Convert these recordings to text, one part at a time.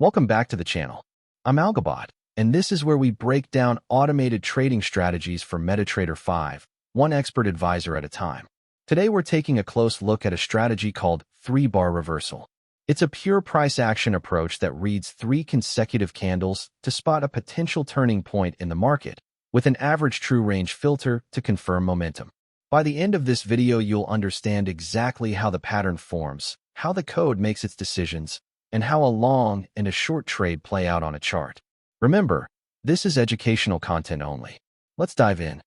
Welcome back to the channel. I'm Algabot, and this is where we break down automated trading strategies for MetaTrader 5, one expert advisor at a time. Today we're taking a close look at a strategy called 3-bar reversal. It's a pure price action approach that reads 3 consecutive candles to spot a potential turning point in the market, with an average true range filter to confirm momentum. By the end of this video, you'll understand exactly how the pattern forms, how the code makes its decisions, and how a long and a short trade play out on a chart. Remember, this is educational content only. Let's dive in.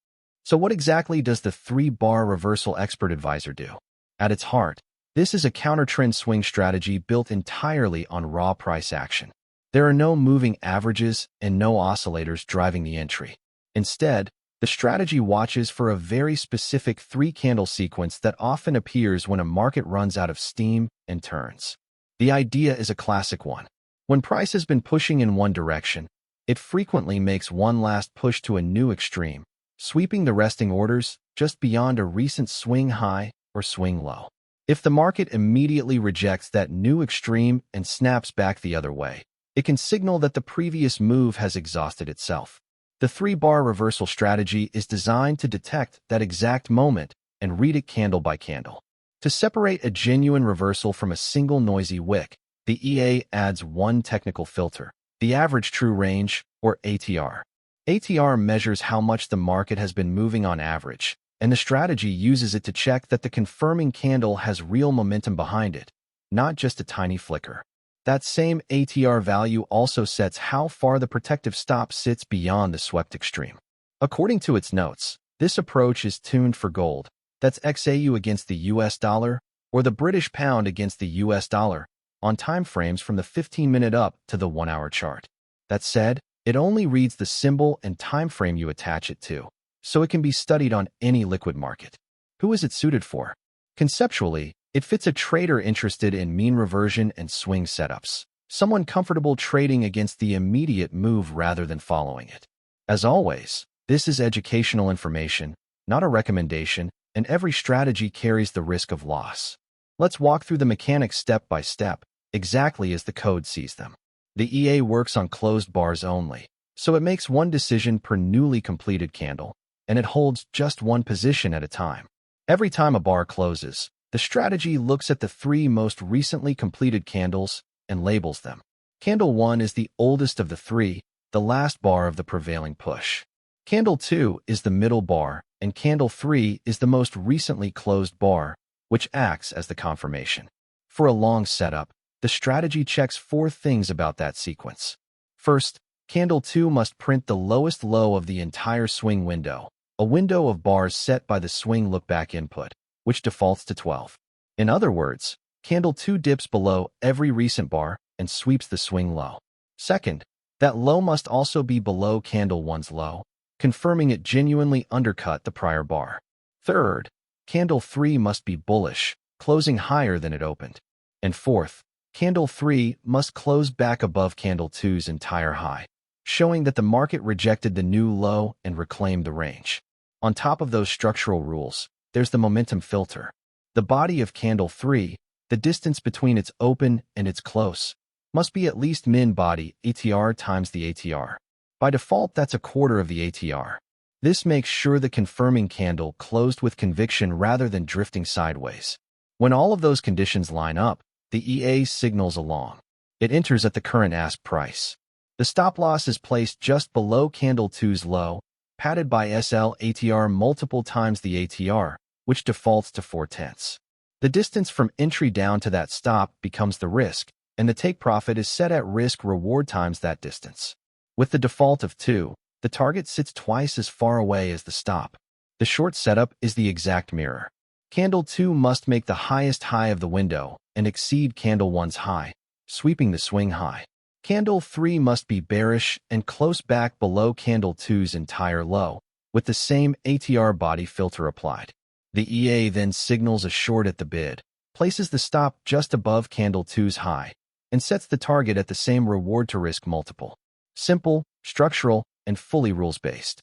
So what exactly does the 3-bar reversal expert advisor do? At its heart, this is a counter-trend swing strategy built entirely on raw price action. There are no moving averages and no oscillators driving the entry. Instead, the strategy watches for a very specific 3-candle sequence that often appears when a market runs out of steam and turns. The idea is a classic one. When price has been pushing in one direction, it frequently makes one last push to a new extreme, sweeping the resting orders just beyond a recent swing high or swing low. If the market immediately rejects that new extreme and snaps back the other way, it can signal that the previous move has exhausted itself. The 3-bar reversal strategy is designed to detect that exact moment and read it candle by candle. To separate a genuine reversal from a single noisy wick, the EA adds one technical filter, the average true range, or ATR. ATR measures how much the market has been moving on average, and the strategy uses it to check that the confirming candle has real momentum behind it, not just a tiny flicker. That same ATR value also sets how far the protective stop sits beyond the swept extreme. According to its notes, this approach is tuned for gold, that's XAU against the US dollar, or the British pound against the US dollar, on time frames from the 15-minute up to the 1-hour chart. That said, it only reads the symbol and time frame you attach it to, so it can be studied on any liquid market. Who is it suited for? Conceptually, it fits a trader interested in mean reversion and swing setups, someone comfortable trading against the immediate move rather than following it. As always, this is educational information, not a recommendation, and every strategy carries the risk of loss. Let's walk through the mechanics step by step, exactly as the code sees them. The EA works on closed bars only, so it makes one decision per newly completed candle, and it holds just one position at a time. Every time a bar closes, the strategy looks at the 3 most recently completed candles and labels them. Candle 1 is the oldest of the 3, the last bar of the prevailing push. Candle 2 is the middle bar, and Candle 3 is the most recently closed bar, which acts as the confirmation. For a long setup, the strategy checks 4 things about that sequence. First, Candle 2 must print the lowest low of the entire swing window, a window of bars set by the SwingLookback input, which defaults to 12. In other words, Candle 2 dips below every recent bar and sweeps the swing low. Second, that low must also be below Candle 1's low, confirming it genuinely undercut the prior bar. Third, Candle 3 must be bullish, closing higher than it opened. And fourth, Candle 3 must close back above Candle 2's entire high, showing that the market rejected the new low and reclaimed the range. On top of those structural rules, there's the momentum filter. The body of Candle 3, the distance between its open and its close, must be at least MinBodyAtr times the ATR. By default, that's a quarter of the ATR. This makes sure the confirming candle closed with conviction rather than drifting sideways. When all of those conditions line up, the EA signals along. It enters at the current ask price. The stop loss is placed just below Candle 2's low, padded by SL-ATR multiple times the ATR, which defaults to 4/10. The distance from entry down to that stop becomes the risk, and the take profit is set at RiskReward times that distance. With the default of 2, the target sits twice as far away as the stop. The short setup is the exact mirror. Candle 2 must make the highest high of the window and exceed Candle 1's high, sweeping the swing high. Candle 3 must be bearish and close back below Candle 2's entire low, with the same ATR body filter applied. The EA then signals a short at the bid, places the stop just above Candle 2's high, and sets the target at the same reward to risk multiple. Simple, structural, and fully rules-based.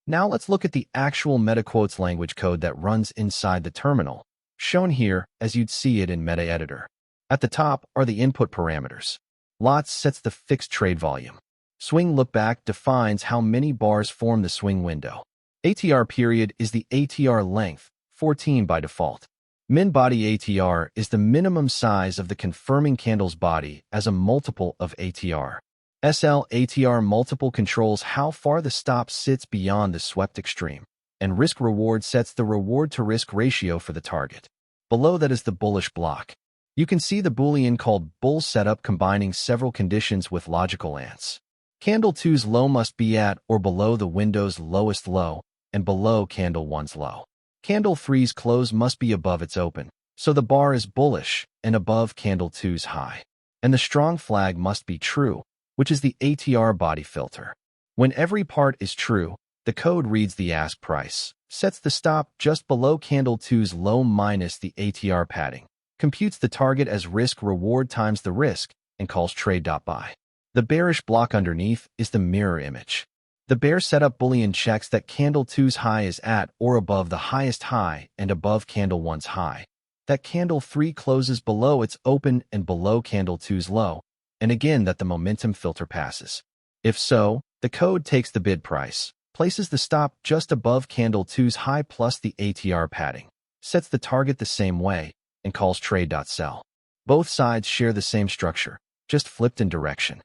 Now let's look at the actual MetaQuotes language code that runs inside the terminal, shown here as you'd see it in MetaEditor. At the top are the input parameters. Lots sets the fixed trade volume. SwingLookback defines how many bars form the swing window. ATR period is the ATR length, 14 by default. MinBodyAtr is the minimum size of the confirming candle's body as a multiple of ATR. ATR multiple controls how far the stop sits beyond the swept extreme, and RiskReward sets the reward-to-risk ratio for the target. Below that is the bullish block. You can see the Boolean called bull setup combining several conditions with logical ands. Candle 2's low must be at or below the window's lowest low, and below Candle 1's low. Candle 3's close must be above its open, so the bar is bullish and above Candle 2's high. And the strong flag must be true, which is the ATR body filter. When every part is true, the code reads the ask price, sets the stop just below Candle 2's low minus the ATR padding, computes the target as risk-reward times the risk, and calls trade.buy. The bearish block underneath is the mirror image. The bear setup Boolean checks that Candle 2's high is at or above the highest high and above Candle 1's high, that Candle 3 closes below its open and below Candle 2's low, and again that the momentum filter passes. If so, the code takes the bid price, places the stop just above Candle 2's high plus the ATR padding, sets the target the same way, and calls trade.sell. Both sides share the same structure, just flipped in direction.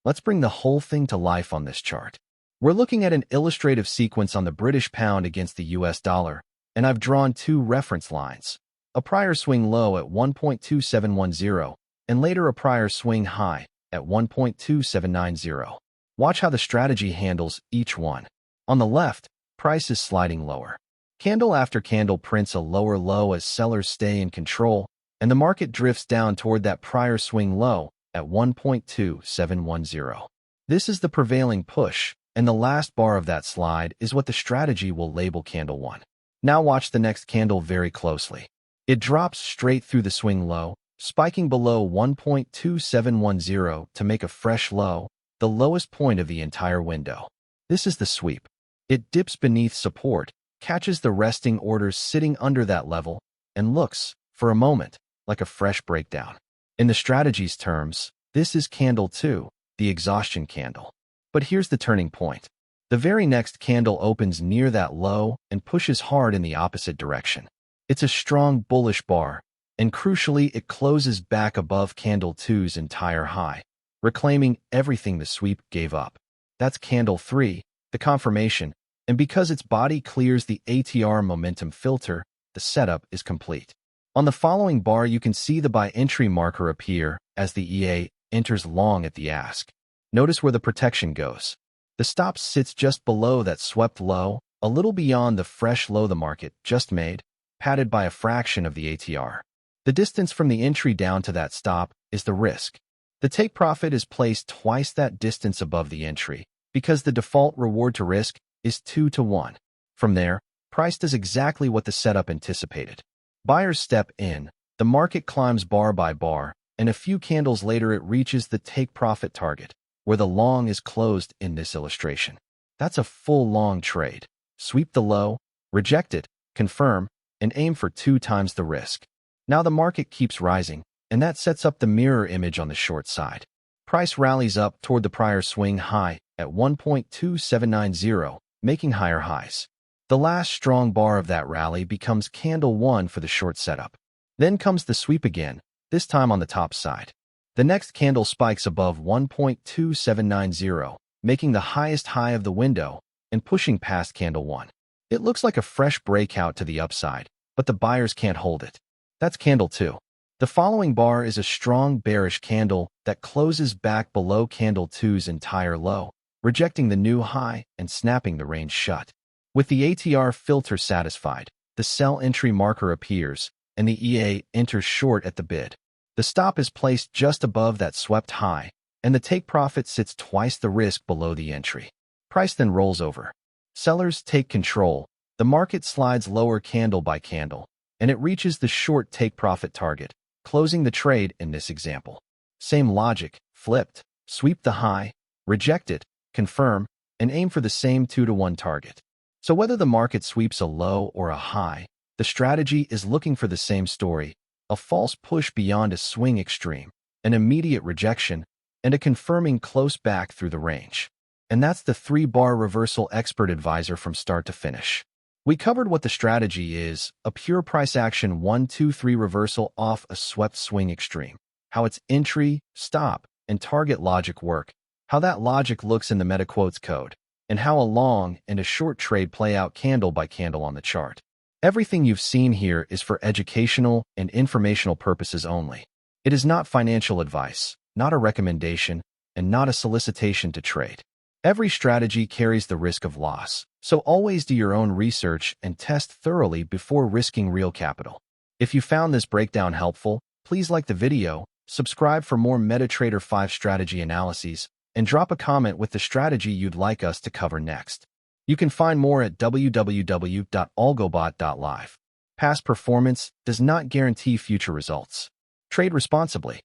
Let's bring the whole thing to life on this chart. We're looking at an illustrative sequence on the British pound against the US dollar, and I've drawn two reference lines, a prior swing low at 1.2710 and later a prior swing high at 1.2790. Watch how the strategy handles each one. On the left, price is sliding lower. Candle after candle prints a lower low as sellers stay in control, and the market drifts down toward that prior swing low at 1.2710. This is the prevailing push, and the last bar of that slide is what the strategy will label Candle 1. Now watch the next candle very closely. It drops straight through the swing low, spiking below 1.2710 to make a fresh low, the lowest point of the entire window. This is the sweep. It dips beneath support, catches the resting orders sitting under that level, and looks, for a moment, like a fresh breakdown. In the strategy's terms, this is Candle 2, the exhaustion candle. But here's the turning point. The very next candle opens near that low and pushes hard in the opposite direction. It's a strong bullish bar, and crucially, it closes back above Candle 2's entire high, reclaiming everything the sweep gave up. That's Candle 3, the confirmation, and because its body clears the ATR momentum filter, the setup is complete. On the following bar, you can see the buy entry marker appear as the EA enters long at the ask. Notice where the protection goes. The stop sits just below that swept low, a little beyond the fresh low the market just made, padded by a fraction of the ATR. The distance from the entry down to that stop is the risk. The take profit is placed twice that distance above the entry, because the default reward to risk is 2 to 1. From there, price does exactly what the setup anticipated. Buyers step in, the market climbs bar by bar, and a few candles later it reaches the take profit target, where the long is closed in this illustration. That's a full long trade. Sweep the low, reject it, confirm, and aim for 2 times the risk. Now the market keeps rising, and that sets up the mirror image on the short side. Price rallies up toward the prior swing high at 1.2790, making higher highs. The last strong bar of that rally becomes Candle 1 for the short setup. Then comes the sweep again, this time on the top side. The next candle spikes above 1.2790, making the highest high of the window and pushing past Candle 1. It looks like a fresh breakout to the upside, but the buyers can't hold it. That's Candle 2. The following bar is a strong bearish candle that closes back below Candle 2's entire low, rejecting the new high and snapping the range shut. With the ATR filter satisfied, the sell entry marker appears, and the EA enters short at the bid. The stop is placed just above that swept high, and the take profit sits twice the risk below the entry. Price then rolls over. Sellers take control. The market slides lower candle by candle, and it reaches the short take profit target, closing the trade in this example. Same logic, flipped, sweep the high, reject it, confirm, and aim for the same 2 to 1 target. So whether the market sweeps a low or a high, the strategy is looking for the same story, a false push beyond a swing extreme, an immediate rejection, and a confirming close back through the range. And that's the 3-bar reversal expert advisor from start to finish. We covered what the strategy is, a pure price action 1-2-3 reversal off a swept swing extreme, how its entry, stop, and target logic work, how that logic looks in the MetaQuotes code, and how a long and a short trade play out candle by candle on the chart. Everything you've seen here is for educational and informational purposes only. It is not financial advice, not a recommendation, and not a solicitation to trade. Every strategy carries the risk of loss, so always do your own research and test thoroughly before risking real capital. If you found this breakdown helpful, please like the video, subscribe for more MetaTrader 5 strategy analyses, and drop a comment with the strategy you'd like us to cover next. You can find more at www.algobot.live. Past performance does not guarantee future results. Trade responsibly.